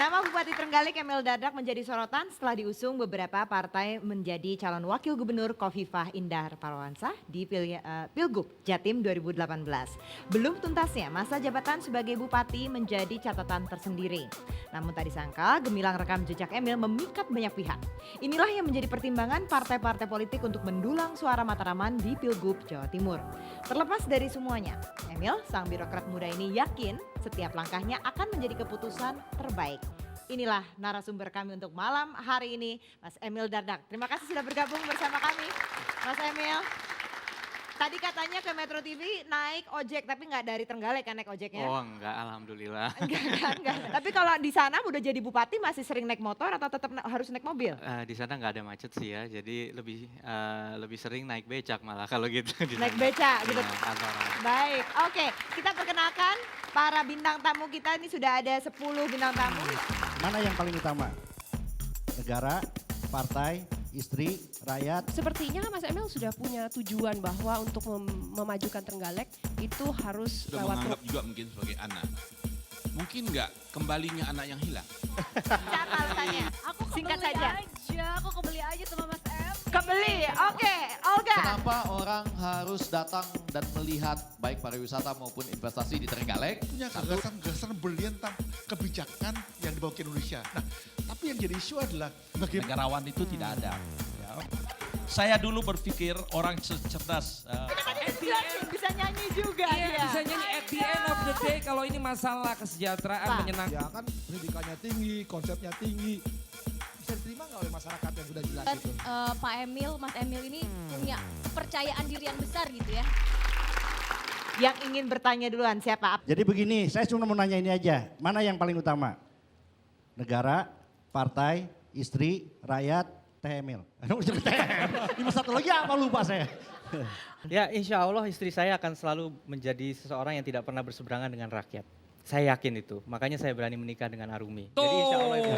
Nama Bupati Trenggalek Emil Dardak menjadi sorotan setelah diusung beberapa partai menjadi calon wakil gubernur Khofifah Indar Parawansa di Pilgub Jatim 2018. Belum tuntasnya masa jabatan sebagai bupati menjadi catatan tersendiri. Namun tak disangka gemilang rekam jejak Emil memikat banyak pihak. Inilah yang menjadi pertimbangan partai-partai politik untuk mendulang suara Mataraman di Pilgub Jawa Timur. Terlepas dari semuanya, Emil, sang birokrat muda ini yakin setiap langkahnya akan menjadi keputusan terbaik. Inilah narasumber kami untuk malam hari ini, Mas Emil Dardak. Terima kasih sudah bergabung bersama kami, Mas Emil. Tadi katanya ke Metro TV naik ojek, tapi nggak dari Trenggalek kan naik ojeknya? Oh enggak, alhamdulillah. Enggak. Tapi kalau di sana udah jadi bupati masih sering naik motor atau tetap harus naik mobil? Di sana nggak ada macet sih ya, jadi lebih sering naik becak malah kalau gitu. Naik becak gitu. Ya, kantoran. Baik, oke. Kita perkenalkan para bintang tamu kita, ini sudah ada 10 bintang tamu. Mana yang paling utama? Negara, partai, istri, rakyat. Sepertinya Mas Emil sudah punya tujuan bahwa untuk memajukan Trenggalek itu harus Sudah lewat menganggap juga mungkin sebagai anak. Mungkin nggak kembalinya anak yang hilang? Siapa alasannya? Aku Singkat kebeli saja. aja, aku kebeli aja sama Mas M. Kebeli, oke. Olga. Kenapa orang harus datang dan melihat baik pariwisata maupun investasi di Trenggalek? Punya gagasan-gagasan brilian tentang kebijakan yang dibawa ke Indonesia. Nah, tapi yang jadi isu adalah bagaimana Negarawan itu tidak ada. Ya. Saya dulu berpikir orang cerdas. Bisa nyanyi juga Iya dia. bisa nyanyi at the end of the day kalau ini masalah kesejahteraan Pak. menyenangkan. ya kan pendidikannya tinggi, konsepnya tinggi. Bisa diterima nggak oleh masyarakat yang sudah jelas Dan itu? Pak Emil, Mas Emil ini punya kepercayaan diri yang besar gitu ya. Yang ingin bertanya duluan siapa? Jadi begini, saya cuma mau nanya ini aja. Mana yang paling utama? Negara, partai, istri, rakyat, Teh Emil. Ini satu lagi apa lupa saya? Ya insya Allah istri saya akan selalu menjadi seseorang yang tidak pernah berseberangan dengan rakyat. Saya yakin itu, makanya saya berani menikah dengan Arumi. Jadi insya Allah itu.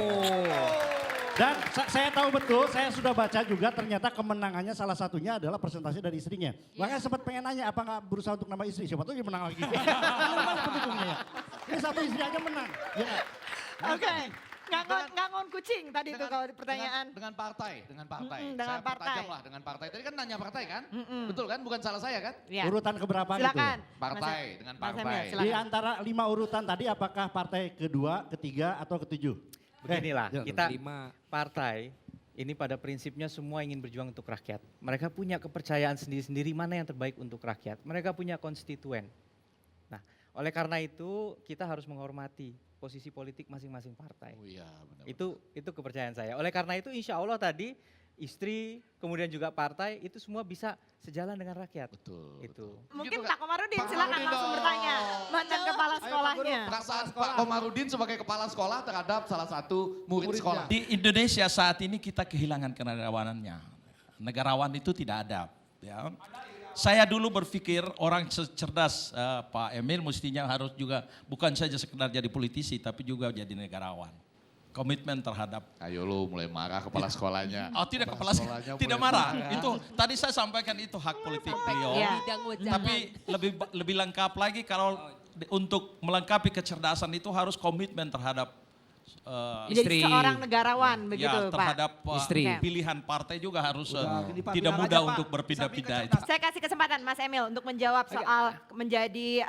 Dan saya tahu betul, saya sudah baca juga ternyata kemenangannya salah satunya adalah presentasi dari istrinya. Makanya sempat pengen nanya apa nggak berusaha untuk nama istri, siapa tahu dia menang lagi. Banyak pendukungnya ya. Ini satu istri aja menang. Ya. Oke. Ngangon kucing tadi itu kalau pertanyaan. Dengan partai. dengan Saya partai. pertajam lah dengan partai. Tadi kan nanya partai kan? Betul kan? Bukan salah saya kan? Ya. Urutan keberapa Silakan. gitu? Partai, Mas- dengan Mas partai. Emil, Di silakan. antara 5 urutan tadi apakah partai kedua, ketiga, atau ketujuh? Beginilah, kita Lima. partai ini pada prinsipnya semua ingin berjuang untuk rakyat. Mereka punya kepercayaan sendiri-sendiri mana yang terbaik untuk rakyat. Mereka punya konstituen. Nah, oleh karena itu kita harus menghormati posisi politik masing-masing partai. Oh iya benar. Itu kepercayaan saya. Oleh karena itu insya Allah tadi istri kemudian juga partai itu semua bisa sejalan dengan rakyat. Betul. Itu. Mungkin Gitu Pak Komarudin Pak silakan Komarudin langsung dong. bertanya. Mantan kepala sekolahnya. Perasaan Pak Komarudin sebagai kepala sekolah terhadap salah satu murid sekolah. Di Indonesia saat ini kita kehilangan kenegarawanannya. Negarawan itu tidak ada. Ya. Saya dulu berpikir orang cerdas Pak Emil mestinya harus juga bukan saja sekedar jadi politisi tapi juga jadi negarawan. Komitmen terhadap. Ayo lu mulai marah kepala sekolahnya. Oh tidak kepala sekolahnya tidak mulai marah. Itu tadi saya sampaikan itu hak politik beliau. Iya. Tapi lebih lengkap lagi kalau untuk melengkapi kecerdasan itu harus komitmen terhadap Jadi seorang negarawan begitu ya, Pak. terhadap Istri. pilihan partai juga harus Pak, tidak bilang mudah aja, Pak. untuk berpindah-pindah. Saya kasih kesempatan Mas Emil untuk menjawab soal menjadi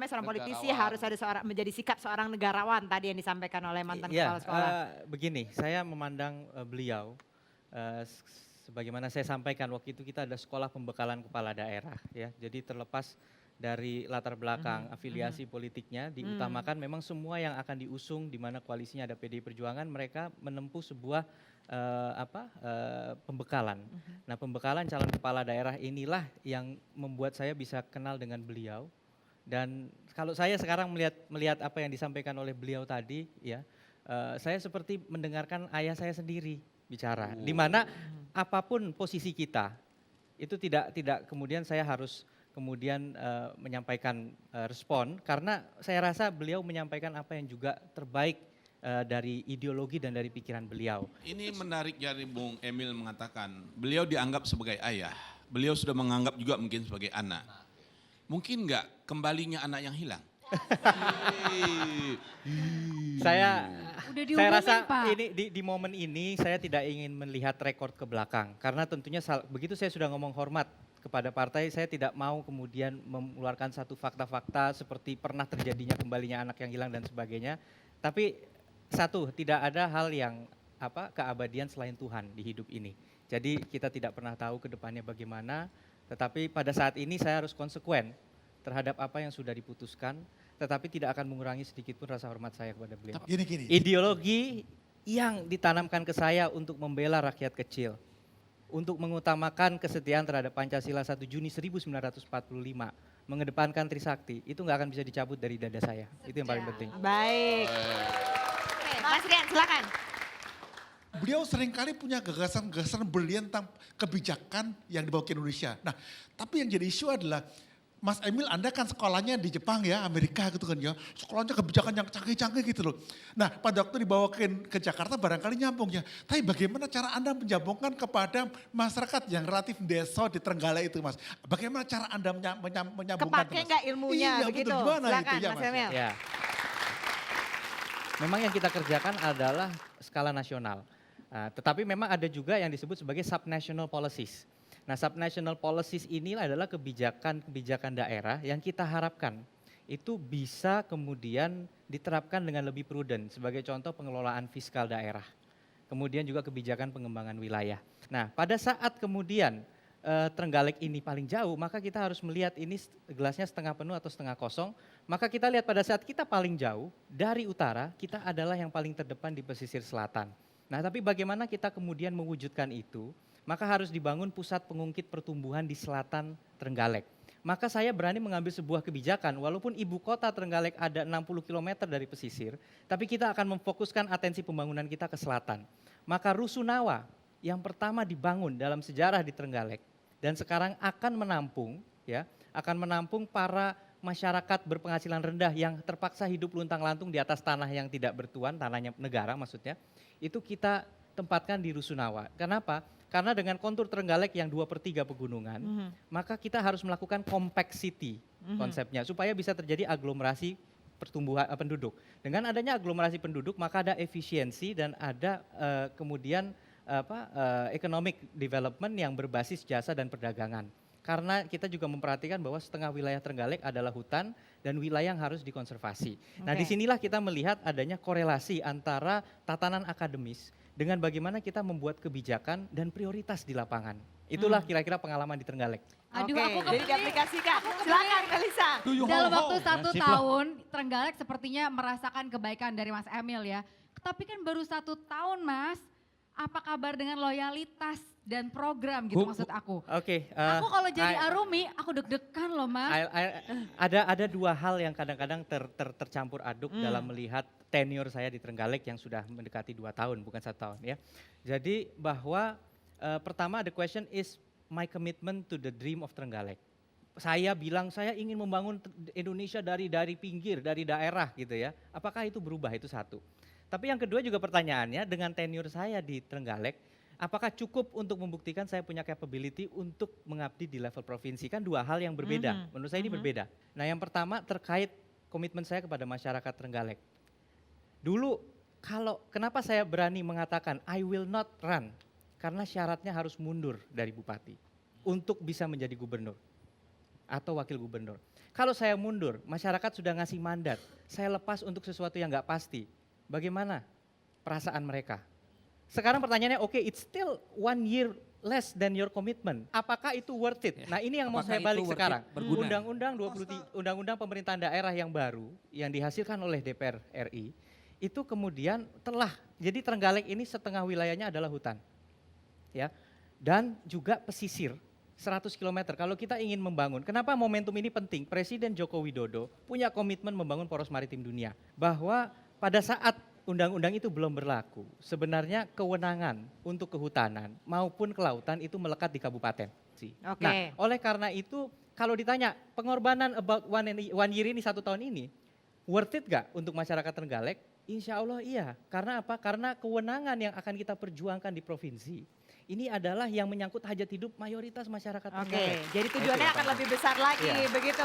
seorang politisi Negarawan. harus ada menjadi sikap seorang negarawan tadi yang disampaikan oleh mantan Ya, kepala sekolah. begini, saya memandang beliau sebagaimana saya sampaikan waktu itu kita ada sekolah pembekalan kepala daerah ya. Jadi terlepas dari latar belakang afiliasi politiknya diutamakan memang semua yang akan diusung di mana koalisinya ada PDI Perjuangan mereka menempuh sebuah pembekalan. Nah, pembekalan calon kepala daerah inilah yang membuat saya bisa kenal dengan beliau. Dan kalau saya sekarang melihat apa yang disampaikan oleh beliau tadi ya, saya seperti mendengarkan ayah saya sendiri bicara. Di mana apapun posisi kita itu tidak kemudian saya harus kemudian menyampaikan respon karena saya rasa beliau menyampaikan apa yang juga terbaik dari ideologi dan dari pikiran beliau. Ini menarik dari Bung Emil mengatakan, beliau dianggap sebagai ayah. Beliau sudah menganggap juga mungkin sebagai anak. Mungkin nggak kembalinya anak yang hilang? Saya Udah Saya diumumin, rasa Pak. ini di momen ini saya tidak ingin melihat rekor ke belakang karena tentunya begitu saya sudah ngomong hormat kepada partai, saya tidak mau kemudian mengeluarkan satu fakta-fakta seperti pernah terjadinya kembalinya anak yang hilang dan sebagainya. Tapi satu, tidak ada hal yang keabadian selain Tuhan di hidup ini. Jadi kita tidak pernah tahu ke depannya bagaimana, tetapi pada saat ini saya harus konsekuen terhadap apa yang sudah diputuskan, tetapi tidak akan mengurangi sedikit pun rasa hormat saya kepada beliau. Gini. Ideologi yang ditanamkan ke saya untuk membela rakyat kecil, untuk mengutamakan kesetiaan terhadap Pancasila 1 Juni 1945, mengedepankan Trisakti, itu nggak akan bisa dicabut dari dada saya. Itu yang paling penting. Baik. Oke, Mas Rian silakan. Beliau seringkali punya gagasan-gagasan brilian tentang kebijakan yang dibawa ke Indonesia. Nah, tapi yang jadi isu adalah Mas Emil, Anda kan sekolahnya di Jepang ya, Amerika gitu kan ya. Sekolahnya kebijakan yang canggih-canggih gitu loh. Nah, pada waktu dibawa ke Jakarta barangkali nyambung ya. Tapi bagaimana cara Anda menyambungkan kepada masyarakat yang relatif desa di Trenggalek itu, Mas? Bagaimana cara Anda menyambungkan Kepake itu, Mas? nggak ilmunya Iya, begitu? betul. Gimana Silakan itu ya, Mas Mas? Emil. Ya. Memang yang kita kerjakan adalah skala nasional. Tetapi memang ada juga yang disebut sebagai subnational policies. Nah, subnational policies ini adalah kebijakan daerah yang kita harapkan itu bisa kemudian diterapkan dengan lebih prudent. Sebagai contoh pengelolaan fiskal daerah. Kemudian juga kebijakan pengembangan wilayah. Nah, pada saat kemudian Trenggalek ini paling jauh, maka kita harus melihat ini gelasnya setengah penuh atau setengah kosong. Maka kita lihat pada saat kita paling jauh dari utara, kita adalah yang paling terdepan di pesisir selatan. Nah, tapi bagaimana kita kemudian mewujudkan itu? Maka harus dibangun pusat pengungkit pertumbuhan di selatan Trenggalek. Maka saya berani mengambil sebuah kebijakan, walaupun ibu kota Trenggalek ada 60 km dari pesisir, tapi kita akan memfokuskan atensi pembangunan kita ke selatan. Maka Rusunawa yang pertama dibangun dalam sejarah di Trenggalek, dan sekarang akan menampung para masyarakat berpenghasilan rendah yang terpaksa hidup luntang-lantung di atas tanah yang tidak bertuan, tanahnya negara maksudnya, itu kita tempatkan di Rusunawa. Kenapa? Karena dengan kontur Trenggalek yang 2/3 pegunungan, maka kita harus melakukan compact city konsepnya, supaya bisa terjadi aglomerasi pertumbuhan penduduk. Dengan adanya aglomerasi penduduk, maka ada efisiensi dan ada kemudian economic development yang berbasis jasa dan perdagangan. Karena kita juga memperhatikan bahwa setengah wilayah Trenggalek adalah hutan dan wilayah yang harus dikonservasi. Nah, disinilah kita melihat adanya korelasi antara tatanan akademis dengan bagaimana kita membuat kebijakan dan prioritas di lapangan. Itulah kira-kira pengalaman di Trenggalek. Aduh, Oke, aku jadi diaplikasikan. Silakan Melisa. Dalam waktu 1 tahun, Trenggalek sepertinya merasakan kebaikan dari Mas Emil ya. Tapi kan baru 1 tahun Mas, apa kabar dengan loyalitas dan program gitu maksud aku. Oke. Aku kalau jadi Arumi, aku deg-degan loh Mas. Ada dua hal yang kadang-kadang tercampur aduk dalam melihat tenure saya di Trenggalek yang sudah mendekati 2 tahun, bukan 1 tahun ya. Jadi bahwa pertama the question is my commitment to the dream of Trenggalek. Saya bilang saya ingin membangun Indonesia dari pinggir, dari daerah gitu ya. Apakah itu berubah? Itu satu. Tapi yang kedua juga pertanyaannya, dengan tenure saya di Trenggalek, apakah cukup untuk membuktikan saya punya capability untuk mengabdi di level provinsi? Kan dua hal yang berbeda, menurut saya ini berbeda. Nah, yang pertama terkait komitmen saya kepada masyarakat Trenggalek. Dulu kenapa saya berani mengatakan I will not run? Karena syaratnya harus mundur dari bupati untuk bisa menjadi gubernur atau wakil gubernur. Kalau saya mundur, masyarakat sudah ngasih mandat, saya lepas untuk sesuatu yang nggak pasti. Bagaimana perasaan mereka? Sekarang pertanyaannya, oke, it's still 1 year less than your commitment. Apakah itu worth it? Nah, ini yang mau saya balik sekarang. Undang-undang pemerintahan daerah yang baru yang dihasilkan oleh DPR RI itu kemudian jadi Trenggalek ini setengah wilayahnya adalah hutan. Ya. Dan juga pesisir 100 km. Kalau kita ingin membangun, kenapa momentum ini penting? Presiden Joko Widodo punya komitmen membangun poros maritim dunia. Bahwa pada saat undang-undang itu belum berlaku, sebenarnya kewenangan untuk kehutanan maupun kelautan itu melekat di kabupaten. Nah, oleh karena itu kalau ditanya pengorbanan about one year ini 1 tahun ini, worth it gak untuk masyarakat Trenggalek? Insya Allah iya. Karena apa? Karena kewenangan yang akan kita perjuangkan di provinsi, ini adalah yang menyangkut hajat hidup mayoritas masyarakat Trenggalek. Jadi tujuannya akan lebih besar lagi begitu.